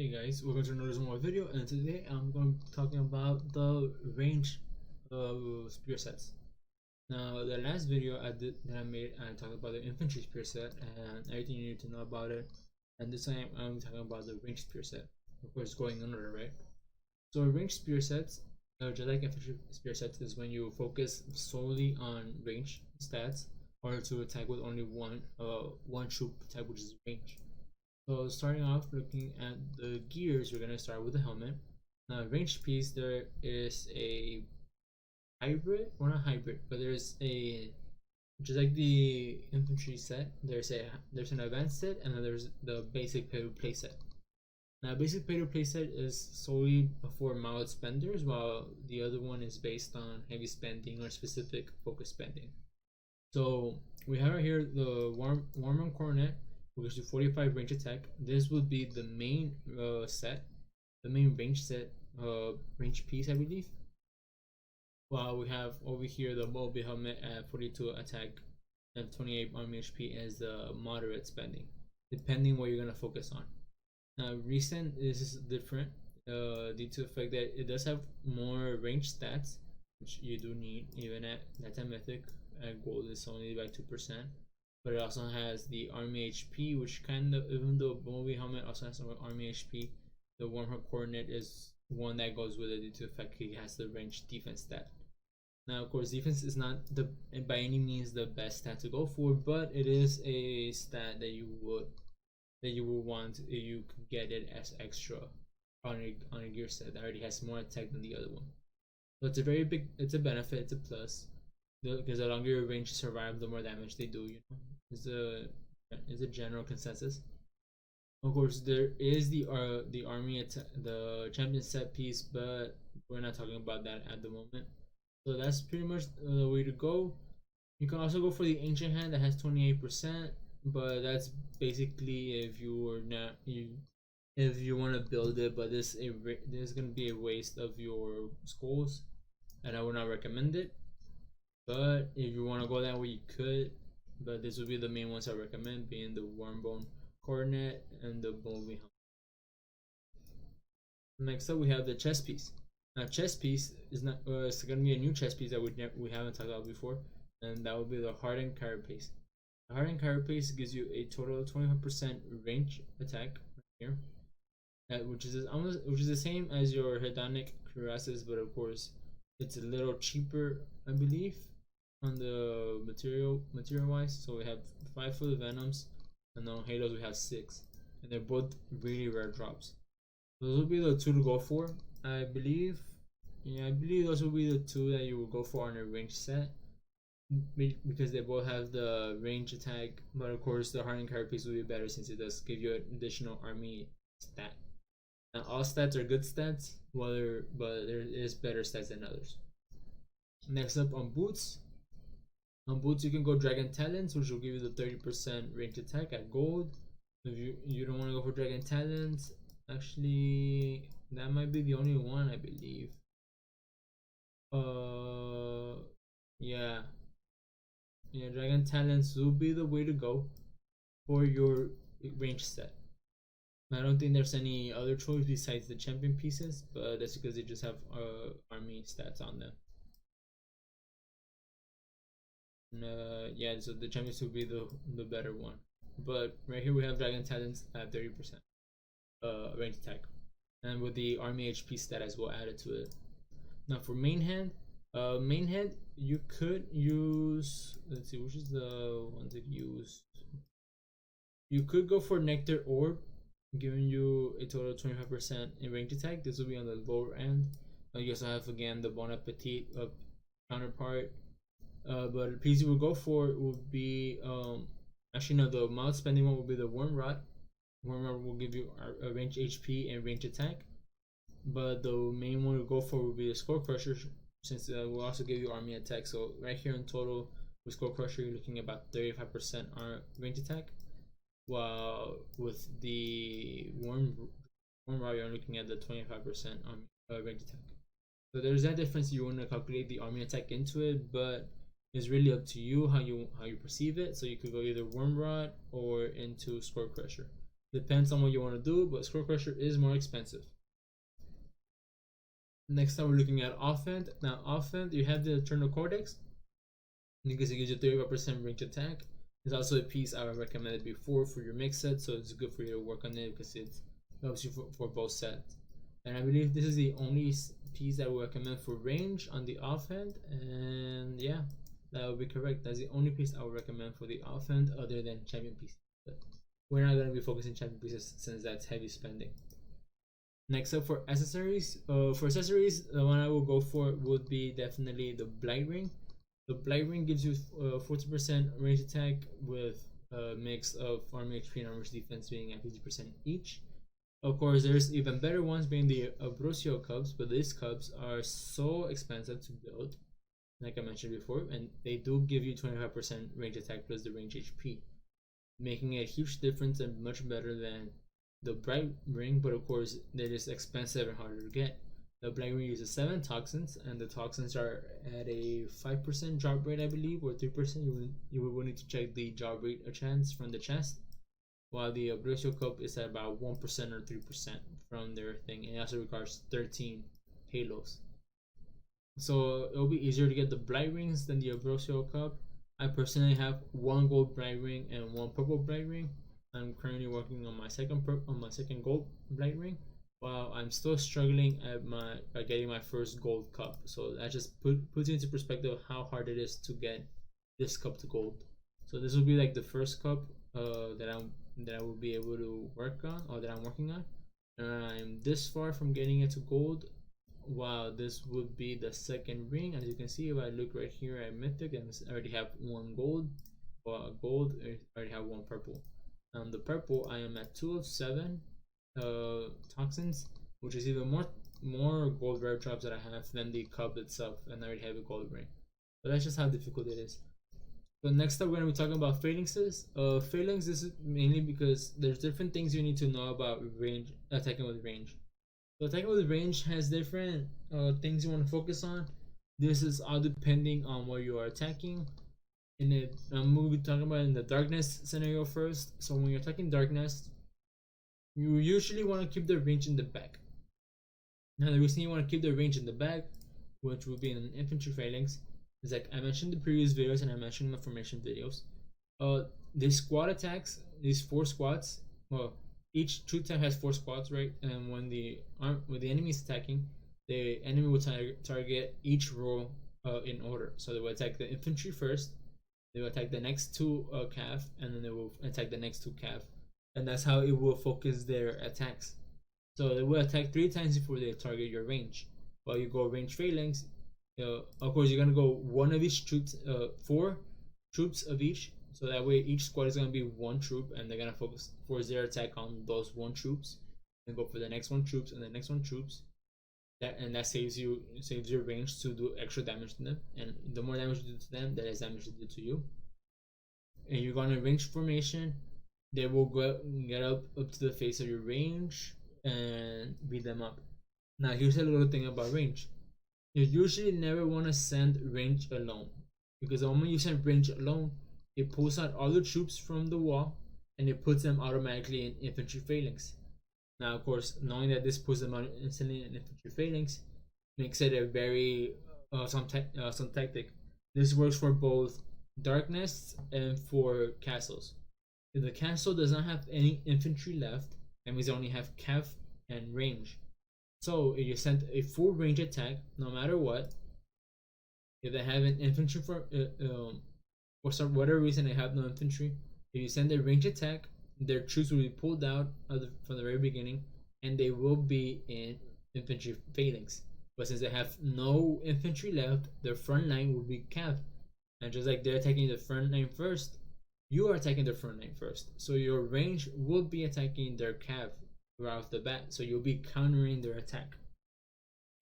Hey guys, welcome to another small video, and today I'm going to be talking about the range spear sets. Now, the last video that I made, I talked about the infantry spear set and everything you need to know about it. And this time I'm talking about the range spear set. Of course, going in order, right? So range spear sets, just like infantry spear sets, is when you focus solely on range stats, or to attack with only one troop type, which is range. So starting off looking at the gears, we're gonna start with the helmet. Now range piece, there is a hybrid, or not hybrid, but there's a, just like the infantry set, there's an advanced set, and then there's the basic pay to play set. Now basic pay to play set is solely for mild spenders, while the other one is based on heavy spending or specific focus spending. So we have right here the warm coronet, which gives you 45 range attack. This would be the main set, the main range set, range piece, I believe. While we have over here the Moby helmet at 42 attack and 28 army HP as the moderate spending, depending what you're gonna focus on. Now recent, this is different due to the fact that it does have more range stats, which you do need even at that mythic. At gold is only by 2%, but it also has the army HP, which kind of, even though Moby helmet also has some army HP, the Wormhole Coronet is one that goes with it due to the fact he has the range defense stat. Now, of course, defense is not the by any means the best stat to go for, but it is a stat that you would want if you could get it as extra on a gear set that already has more attack than the other one. So it's a very big, it's a benefit, it's a plus, because the longer your range survive, the more damage they do. You know, is a general consensus. Of course, there is the army the champion set piece, but we're not talking about that at the moment. So that's pretty much the way to go. You can also go for the ancient hand that has 28%, but that's basically if you are not if you want to build it, but this is gonna be a waste of your skulls, and I would not recommend it. But if you want to go that way, you could. But this would be the main ones I recommend, being the Wormbone Coronet and the Bovey helmet. Next up, we have the chest piece. Now, chest piece is not. It's gonna be a new chest piece that we haven't talked about before, and that would be the hardened carapace. The hardened carapace gives you a total of 25% range attack right here, which is the same as your hedonic cuirasses, but of course, it's a little cheaper, I believe, on the material wise. So we have 5 for the venoms, and on halos we have 6, and they're both really rare drops. Those will be the 2 to go for, I believe. Yeah, I believe those will be the 2 that you will go for on a range set, because they both have the range attack. But of course, the hardened carapace will be better since it does give you an additional army stat. Now, all stats are good stats, but there is better stats than others. Next up, on boots. On boots, you can go Dragon Talons, which will give you the 30% range attack at gold. If you don't want to go for Dragon Talons, actually, that might be the only one, I believe. Yeah, Dragon Talons will be the way to go for your range set. I don't think there's any other choice besides the champion pieces, but that's because they just have army stats on them. And, yeah, so the champions will be the better one. But right here we have Dragon Talons at 30% range attack, and with the army HP stat as well added to it. Now for main hand, you could use, let's see, which is the one to use. You could go for Nectar Orb, giving you a total of 25% in range attack. This will be on the lower end. You also have again the Bon Appetit counterpart. But the piece you will go for will be actually no, the mild spending one will be the Worm Rod. Worm Rod will give you a range HP and range attack, but the main one to go for will be the Skull Crusher, since it will also give you army attack. So right here in total with Skull Crusher, you're looking at about 35% range attack, while with the Worm Rod, you're looking at the 25% range attack. So there's that difference. You want to calculate the army attack into it, but it's really up to you how you perceive it. So you could go either Worm Rod or into Skull Crusher. Depends on what you want to do, but Skull Crusher is more expensive. Next time we're looking at offhand. Now offhand, you have the Eternal Cortex because it gives you 35% range attack. It's also a piece I recommended before for your mix set, so it's good for you to work on it because it helps you for both sets. And I believe this is the only piece I would recommend for range on the offhand, and yeah, that would be correct. That's the only piece I would recommend for the offhand other than champion pieces. But we're not going to be focusing champion pieces since that's heavy spending. Next up for accessories, the one I will go for would be definitely the Blight Ring. The Blight Ring gives you 40% range attack with a mix of farm HP and armor defense being at 50% each. Of course, there's even better ones being the Ambrosio Cubs, but these Cubs are so expensive to build, like I mentioned before, and they do give you 25% range attack plus the range HP, making a huge difference and much better than the Blight Ring, but of course, they're just expensive and harder to get. The Blight Ring uses 7 toxins, and the toxins are at a 5% drop rate, I believe, or 3%. You will need to check the drop rate chance from the chest, while the Ambrosio Cup is at about 1% or 3% from their thing, and it also requires 13 halos. So it'll be easier to get the Blight Rings than the Ambrosio Cup. I personally have 1 gold Blight Ring and 1 purple Blight Ring. I'm currently working on my second gold Blight Ring, while I'm still struggling at getting my first gold cup. So that just puts into perspective how hard it is to get this cup to gold. So this will be like the first cup that I will be able to work on, or that I'm working on. And I'm this far from getting it to gold, while this would be the second ring. As you can see, if I look right here at Mythic, I already have 1 gold, I already have 1 purple. The purple, I am at 2 of 7 toxins, which is even more gold rare drops that I have than the cup itself, and I already have a gold ring. But that's just how difficult it is. So next up, we're going to be talking about phalanxes. Phalanx, this is mainly because there's different things you need to know about range, attacking with range. So attacking with range has different things you want to focus on. This is all depending on where you are attacking. I'm going to be talking about in the darkness scenario first. So when you're attacking darkness, you usually want to keep the range in the back. Now the reason you want to keep the range in the back, which will be in an infantry phalanx, is like I mentioned in the previous videos and I mentioned in the formation videos. These squad attacks, these 4 squads, well, each troop type has 4 squads, right? And when the enemy is attacking, the enemy will target each row in order. So they will attack the infantry first, they will attack the next 2 cav, and then they will attack the next 2 cav, and that's how it will focus their attacks. So they will attack 3 times before they target your range. While you go range phalanx, of course you're gonna go 1 of each troops, 4 troops of each. So that way each squad is gonna be 1 troop, and they're gonna force their attack on those 1 troops, and go for the next 1 troops and the next 1 troops. That saves your range to do extra damage to them, and the more damage you do to them, the less damage they do to you. And you're gonna range formation. They will get up to the face of your range and beat them up. Now here's a little thing about range. You usually never want to send range alone, because the moment you send range alone, it pulls out all the troops from the wall and it puts them automatically in infantry phalanx. Now, of course, knowing that this puts them out instantly in infantry phalanx makes it a very some tactic. This works for both darkness and for castles. If the castle does not have any infantry left, that means they only have cav and range. So if you send a full range attack, no matter what, if they have an infantry for some whatever reason they have no infantry, if you send a range attack, their troops will be pulled out from the very beginning, and they will be in infantry phalanx. But since they have no infantry left, their front line will be cav, and just like they're attacking the front line first, you are attacking their front line first. So your range will be attacking their cav right off the bat, so you'll be countering their attack.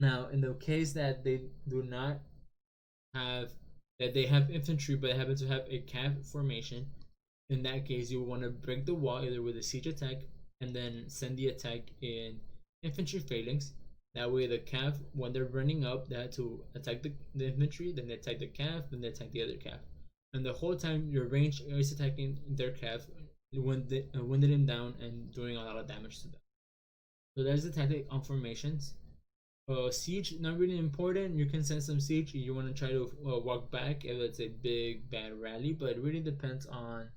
Now, in the case that they do not have, that they have infantry but happen to have a cav formation, in that case you want to break the wall either with a siege attack and then send the attack in infantry phalanx. That way the cav, when they're running up, they have to attack the infantry, then they attack the cav, then they attack the other cav. And the whole time your range is attacking their cav, winding him down and doing a lot of damage to them. So there's the tactic on formations. Siege, not really important. You can send some siege. You want to try to walk back if it's a big bad rally, but it really depends on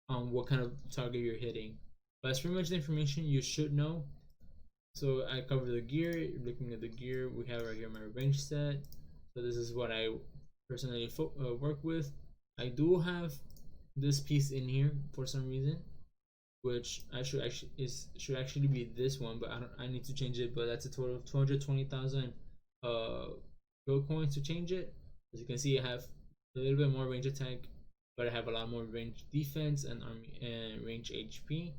what kind of target you're hitting. But that's pretty much the information you should know. So I cover the gear. Looking at the gear, we have right here my range set. So this is what I personally work with. I do have this piece in here for some reason, which I should actually be this one, but I need to change it. But that's a total of 220,000 gold coins to change it. As you can see, I have a little bit more range attack, but I have a lot more range defense and army and range HP,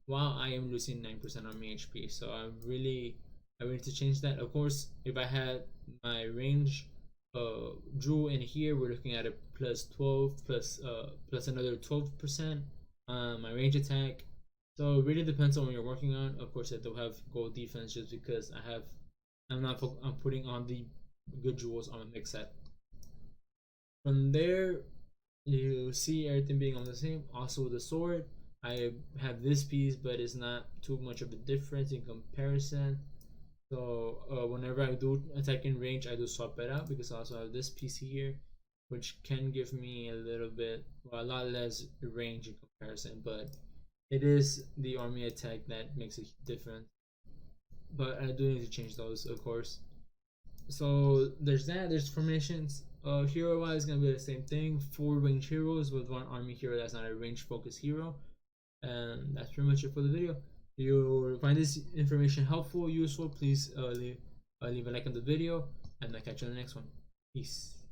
while I am losing 9% army HP. So I really need to change that. Of course, if I had my range jewel in here, we're looking at a plus 12 plus another 12% my range attack. So it really depends on what you're working on. Of course, I do have gold defense just because I'm putting on the good jewels on a mix set. From there, you see everything being on the same. Also with the sword, I have this piece, but it's not too much of a difference in comparison. So whenever I do attack in range, I do swap it out because I also have this piece here, which can give me a little bit, well, a lot less range in comparison, but it is the army attack that makes a difference. But I do need to change those, of course. So there's that. There's formations. Hero wise, gonna be the same thing. 4 range heroes with 1 army hero that's not a range focused hero, and that's pretty much it for the video. If you find this information helpful, useful, please leave a like on the video, and I'll catch you on the next one. Peace.